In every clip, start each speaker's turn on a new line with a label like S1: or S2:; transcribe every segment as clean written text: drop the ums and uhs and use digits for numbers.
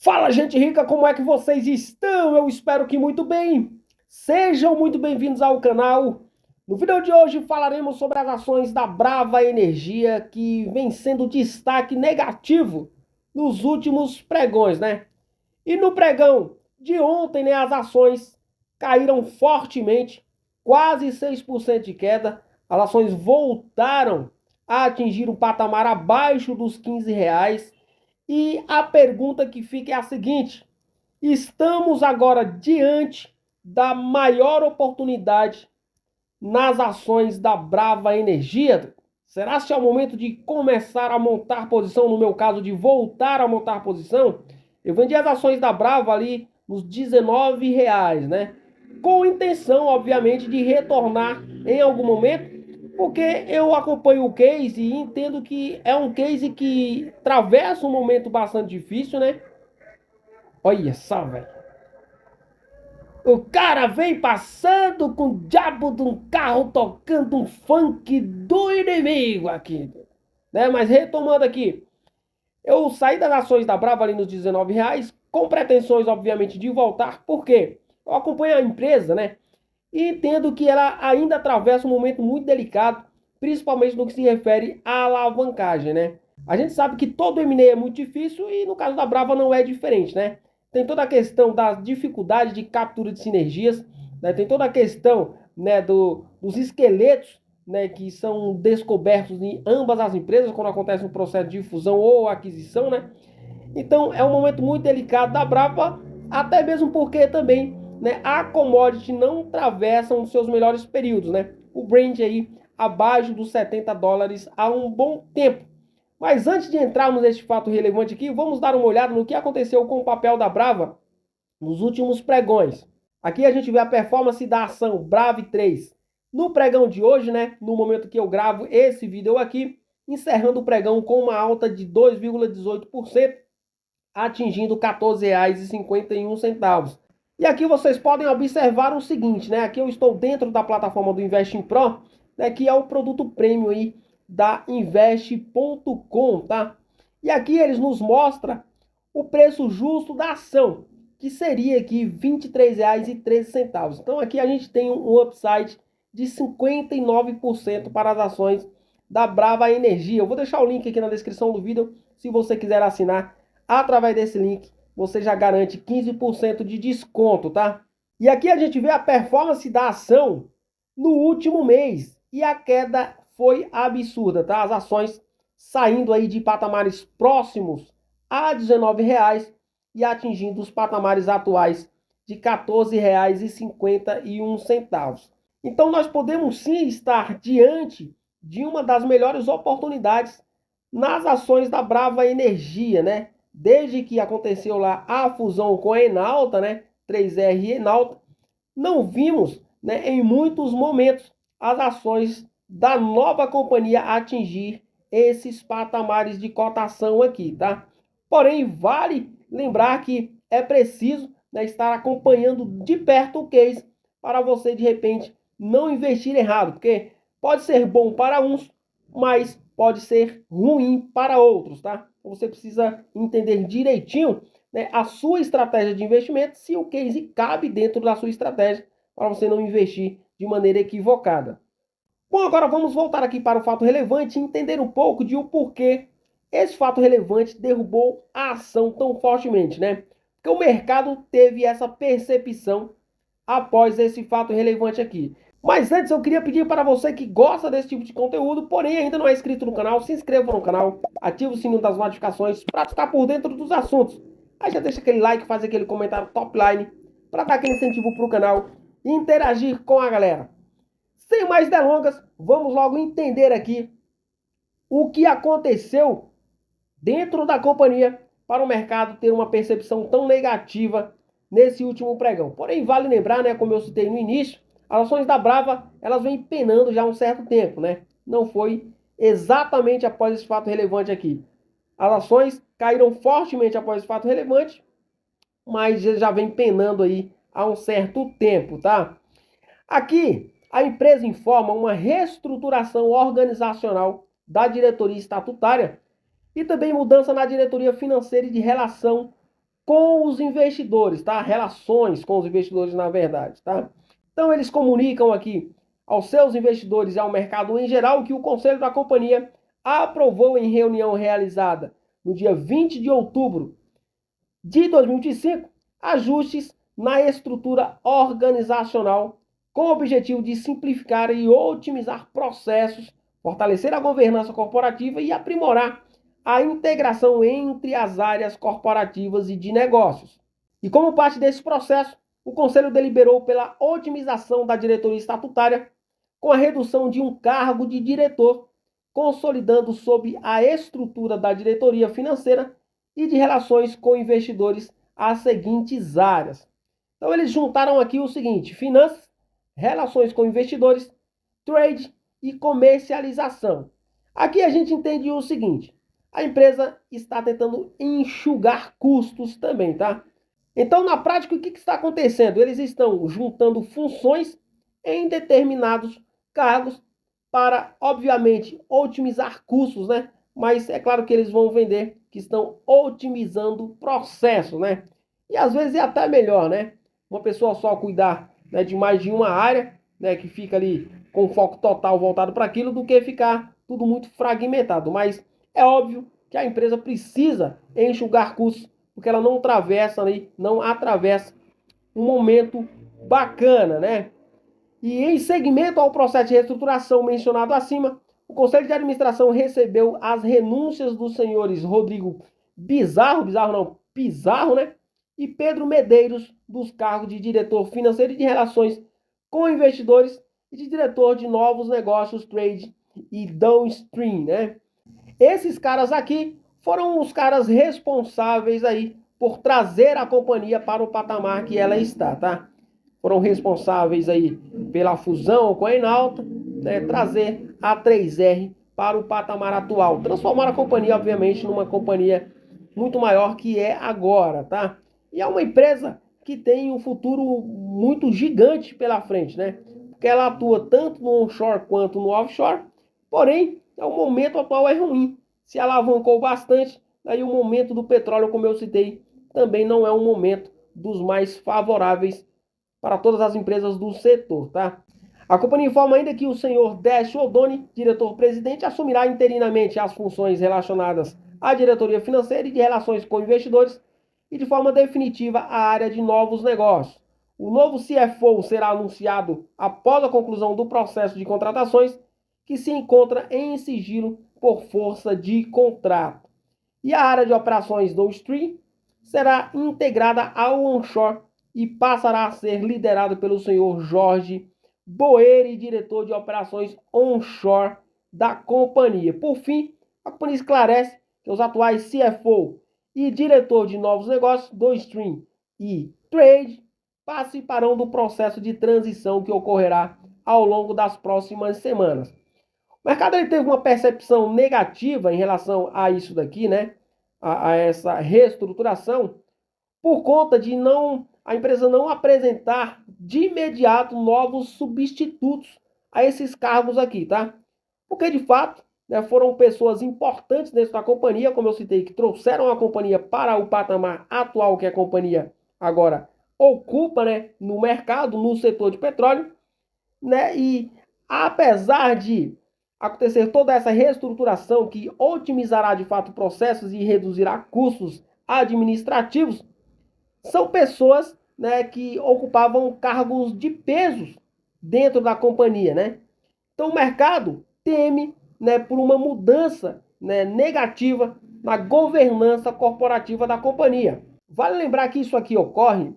S1: Fala, gente rica, como é que vocês estão? Eu espero que muito bem. Sejam muito bem-vindos ao canal. No vídeo de hoje falaremos sobre as ações da Brava Energia que vem sendo destaque negativo nos últimos pregões, né? E no pregão de ontem, né, as ações caíram fortemente, quase 6% de queda. As ações voltaram a atingir um patamar abaixo dos R$ 15. E a pergunta que fica é a seguinte: estamos agora diante da maior oportunidade nas ações da Brava Energia? Será que é o momento de começar a montar posição? No meu caso, de voltar a montar posição? Eu vendi as ações da Brava ali nos R$ 19, né? Com intenção, obviamente, de retornar em algum momento, porque eu acompanho o case e entendo que é um case que atravessa um momento bastante difícil, né? Olha só, velho. O cara vem passando com o diabo de um carro tocando um funk do inimigo aqui, né? Mas retomando aqui, eu saí das ações da Brava ali nos R$ 19, com pretensões, obviamente, de voltar, porque eu acompanho a empresa, né? E entendo que ela ainda atravessa um momento muito delicado, principalmente no que se refere à alavancagem, né? A gente sabe que todo M&A é muito difícil e no caso da Brava não é diferente, né? Tem toda a questão das dificuldades de captura de sinergias, né? Tem toda a questão, né, dos esqueletos, né, que são descobertos em ambas as empresas quando acontece um processo de fusão ou aquisição, né? Então é um momento muito delicado da Brava, até mesmo porque também, né, a commodity não atravessa os seus melhores períodos, né? O Brent aí abaixo dos US$ 70 há um bom tempo. Mas antes de entrarmos neste fato relevante aqui, vamos dar uma olhada no que aconteceu com o papel da Brava nos últimos pregões. Aqui a gente vê a performance da ação Brave 3 no pregão de hoje, né? No momento que eu gravo esse vídeo aqui, encerrando o pregão com uma alta de 2,18%, atingindo R$ 14,51. E aqui vocês podem observar o seguinte, né? Aqui eu estou dentro da plataforma do Investing Pro, né, que é o produto premium aí da invest.com, tá? E aqui eles nos mostram o preço justo da ação, que seria aqui R$ 23,13. Então aqui a gente tem um upside de 59% para as ações da Brava Energia. Eu vou deixar o link aqui na descrição do vídeo, se você quiser assinar. Através desse link, você já garante 15% de desconto, tá? E aqui a gente vê a performance da ação no último mês. E a queda foi absurda, tá? As ações saindo aí de patamares próximos a R$ 19 e atingindo os patamares atuais de R$ 14,51. Então nós podemos sim estar diante de uma das melhores oportunidades nas ações da Brava Energia, né? Desde que aconteceu lá a fusão com a Enalta, né? 3R Enalta, não vimos, né, em muitos momentos as ações da nova companhia atingir esses patamares de cotação aqui, tá? Porém, vale lembrar que é preciso, né, estar acompanhando de perto o case para você, de repente, não investir errado, porque pode ser bom para uns, mas pode ser ruim para outros, tá? Você precisa entender direitinho, né, a sua estratégia de investimento, se o case cabe dentro da sua estratégia, para você não investir de maneira equivocada. Bom, agora vamos voltar aqui para o fato relevante e entender um pouco de o porquê esse fato relevante derrubou a ação tão fortemente, né? Porque o mercado teve essa percepção após esse fato relevante aqui. Mas antes eu queria pedir para você que gosta desse tipo de conteúdo, porém ainda não é inscrito no canal, se inscreva no canal, ative o sininho das notificações para ficar por dentro dos assuntos. Aí já deixa aquele like, faz aquele comentário top line para dar aquele incentivo para o canal e interagir com a galera. Sem mais delongas, vamos logo entender aqui o que aconteceu dentro da companhia para o mercado ter uma percepção tão negativa nesse último pregão. Porém, vale lembrar, né, como eu citei no início, as ações da Brava, elas vêm penando já há um certo tempo, né? Não foi exatamente após esse fato relevante aqui. As ações caíram fortemente após esse fato relevante, mas já vem penando aí há um certo tempo, tá? Aqui, a empresa informa uma reestruturação organizacional da diretoria estatutária e também mudança na diretoria financeira e de relação com os investidores, tá? Relações com os investidores, na verdade, tá? Então, eles comunicam aqui aos seus investidores e ao mercado em geral que o Conselho da Companhia aprovou em reunião realizada no dia 20 de outubro de 2025 ajustes na estrutura organizacional com o objetivo de simplificar e otimizar processos, fortalecer a governança corporativa e aprimorar a integração entre as áreas corporativas e de negócios. E como parte desse processo, o Conselho deliberou pela otimização da diretoria estatutária com a redução de um cargo de diretor, consolidando sob a estrutura da diretoria financeira e de relações com investidores as seguintes áreas. Então eles juntaram aqui o seguinte: finanças, relações com investidores, trade e comercialização. Aqui a gente entende o seguinte: a empresa está tentando enxugar custos também, tá? Então, na prática, o que está acontecendo? Eles estão juntando funções em determinados cargos para, obviamente, otimizar custos, né? Mas é claro que eles vão vender que estão otimizando processos, né? E às vezes é até melhor, né? Uma pessoa só cuidar, né, de mais de uma área, né, que fica ali com foco total voltado para aquilo, do que ficar tudo muito fragmentado. Mas é óbvio que a empresa precisa enxugar custos, porque ela não atravessa um momento bacana, né? E em seguimento ao processo de reestruturação mencionado acima, o Conselho de Administração recebeu as renúncias dos senhores Rodrigo Pizarro, né? E Pedro Medeiros, dos cargos de diretor financeiro e de relações com investidores e de diretor de novos negócios, trade e downstream, né? Esses caras aqui foram os caras responsáveis aí por trazer a companhia para o patamar que ela está, tá? Foram responsáveis aí pela fusão com a Enalta, né, trazer a 3R para o patamar atual. Transformar a companhia, obviamente, numa companhia muito maior que é agora, tá? E é uma empresa que tem um futuro muito gigante pela frente, né? Porque ela atua tanto no onshore quanto no offshore, porém, o momento atual é ruim. Se alavancou bastante, aí o momento do petróleo, como eu citei, também não é um momento dos mais favoráveis para todas as empresas do setor, tá? A companhia informa ainda que o senhor Décio Odoni, diretor-presidente, assumirá interinamente as funções relacionadas à diretoria financeira e de relações com investidores e de forma definitiva a área de novos negócios. O novo CFO será anunciado após a conclusão do processo de contratações, que se encontra em sigilo por força de contrato. E a área de operações downstream será integrada ao onshore e passará a ser liderado pelo senhor Jorge Boeri, diretor de operações onshore da companhia. Por fim, a companhia esclarece que os atuais CFO e diretor de novos negócios, downstream e trade, participarão do processo de transição que ocorrerá ao longo das próximas semanas. O mercado ele teve uma percepção negativa em relação a isso daqui, né? A essa reestruturação, por conta de a empresa não apresentar de imediato novos substitutos a esses cargos aqui, tá? Porque de fato, né, foram pessoas importantes dentro da companhia, como eu citei, que trouxeram a companhia para o patamar atual que a companhia agora ocupa, né, no mercado, no setor de petróleo, né? E apesar de acontecer toda essa reestruturação que otimizará de fato processos e reduzirá custos administrativos, são pessoas, né, que ocupavam cargos de pesos dentro da companhia, né? Então o mercado teme, né, por uma mudança, né, negativa na governança corporativa da companhia. Vale lembrar que isso aqui ocorre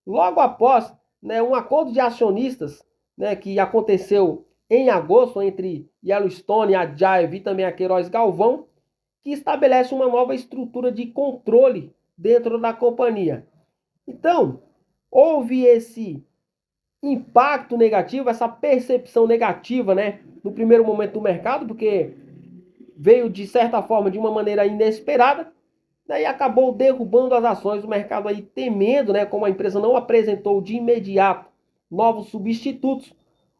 S1: logo após, né, um acordo de acionistas, né, que aconteceu em agosto entre Yellowstone, a Jive e também a Queiroz Galvão, que estabelece uma nova estrutura de controle dentro da companhia. Então, houve esse impacto negativo, essa percepção negativa, né, no primeiro momento do mercado, porque veio de certa forma de uma maneira inesperada, daí acabou derrubando as ações, o mercado aí temendo, né, como a empresa não apresentou de imediato novos substitutos,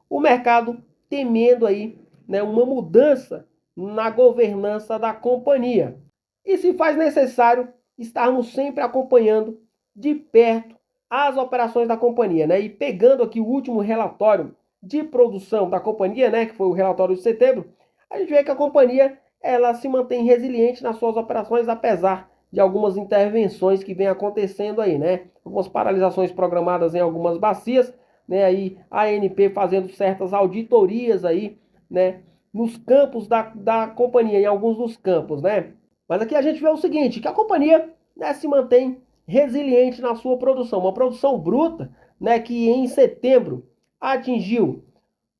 S1: o mercado temendo aí, né, uma mudança na governança da companhia. E se faz necessário estarmos sempre acompanhando de perto as operações da companhia, né? E pegando aqui o último relatório de produção da companhia, né, que foi o relatório de setembro, a gente vê que a companhia ela se mantém resiliente nas suas operações, apesar de algumas intervenções que vem acontecendo aí, né? Algumas paralisações programadas em algumas bacias, né? Aí a ANP fazendo certas auditorias aí, né? Nos campos da companhia, em alguns dos campos, né? Mas aqui a gente vê o seguinte, que a companhia, né, se mantém resiliente na sua produção, uma produção bruta, né, que em setembro atingiu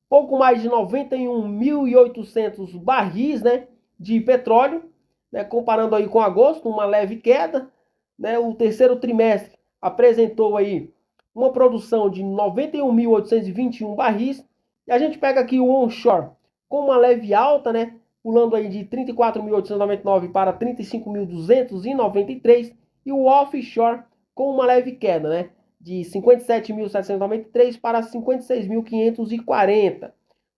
S1: pouco mais de 91.800 barris, né, de petróleo, né, comparando aí com agosto, uma leve queda, né, o terceiro trimestre apresentou aí uma produção de 91.821 barris, e a gente pega aqui o onshore com uma leve alta, né, pulando aí de 34.899 para 35.293, e o offshore com uma leve queda, né, de 57.793 para 56.540.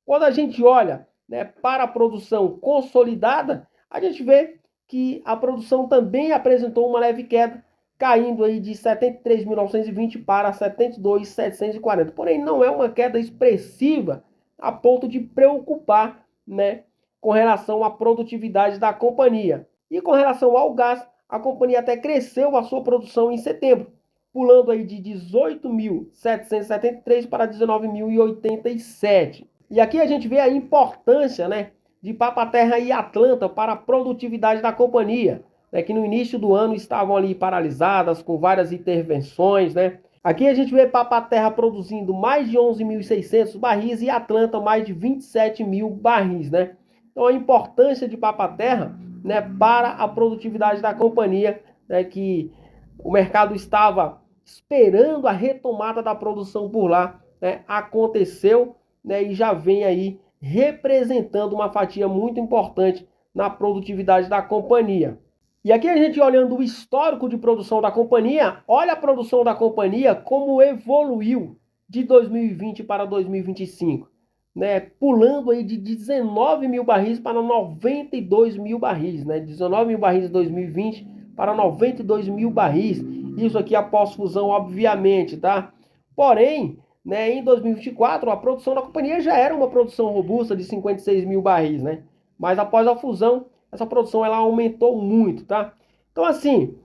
S1: Quando a gente olha, né, para a produção consolidada, a gente vê que a produção também apresentou uma leve queda, caindo aí de 73.920 para 72.740. Porém, não é uma queda expressiva a ponto de preocupar, né, com relação à produtividade da companhia. E com relação ao gás, a companhia até cresceu a sua produção em setembro, pulando aí de 18.773 para 19.087. E aqui a gente vê a importância, né, de Papa-Terra e Atlanta para a produtividade da companhia, né, que no início do ano estavam ali paralisadas com várias intervenções, né? Aqui a gente vê Papa-Terra produzindo mais de 11.600 barris e Atlanta mais de 27.000 barris, né? Então a importância de Papa-Terra, né, para a produtividade da companhia, né, que o mercado estava esperando a retomada da produção por lá, né, aconteceu, né, e já vem aí representando uma fatia muito importante na produtividade da companhia. E aqui a gente olhando o histórico de produção da companhia, olha a produção da companhia como evoluiu de 2020 para 2025, né? Pulando aí de 19 mil barris para 92 mil barris, né? 19 mil barris em 2020 para 92 mil barris. Isso aqui após fusão, obviamente, tá? Porém, né, em 2024, a produção da companhia já era uma produção robusta de 56 mil barris, né? Mas após a fusão, essa produção ela aumentou muito, tá? Então, assim,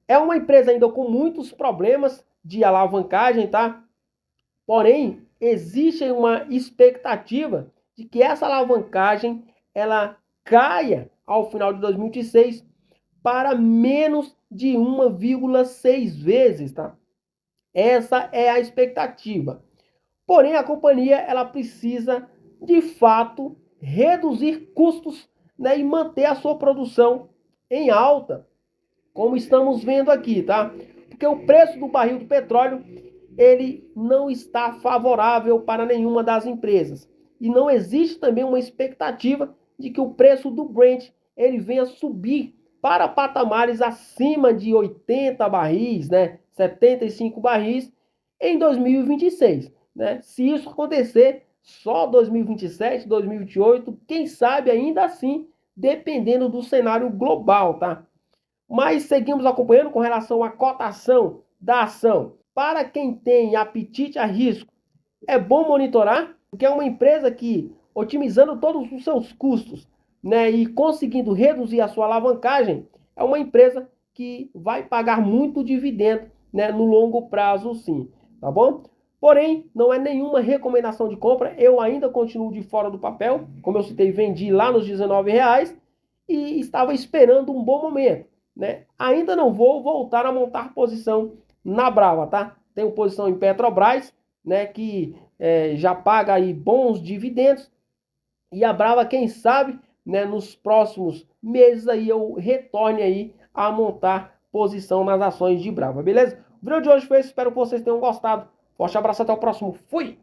S1: é uma empresa ainda com muitos problemas de alavancagem, tá? Porém, existe uma expectativa de que essa alavancagem ela caia ao final de 2026 para menos de 1,6 vezes, tá? Essa é a expectativa. Porém, a companhia ela precisa, de fato, reduzir custos, né, e manter a sua produção em alta, como estamos vendo aqui, tá? Porque o preço do barril do petróleo, ele não está favorável para nenhuma das empresas. E não existe também uma expectativa de que o preço do Brent, ele venha subir para patamares acima de 80 barris, né? 75 barris em 2026, né? Se isso acontecer, só 2027, 2028, quem sabe ainda assim, dependendo do cenário global, tá? Mas seguimos acompanhando com relação à cotação da ação. Para quem tem apetite a risco, é bom monitorar, porque é uma empresa que, otimizando todos os seus custos, né, e conseguindo reduzir a sua alavancagem, é uma empresa que vai pagar muito dividendo, né, no longo prazo, sim, tá bom? Porém, não é nenhuma recomendação de compra, eu ainda continuo de fora do papel, como eu citei, vendi lá nos R$19 e estava esperando um bom momento, né? Ainda não vou voltar a montar posição na Brava, tá? Tenho posição em Petrobras, né, que já paga aí bons dividendos, e a Brava, quem sabe, né, nos próximos meses aí eu retorne aí a montar posição nas ações de Brava, beleza? O vídeo de hoje foi esse, espero que vocês tenham gostado. Forte abraço, até o próximo, fui!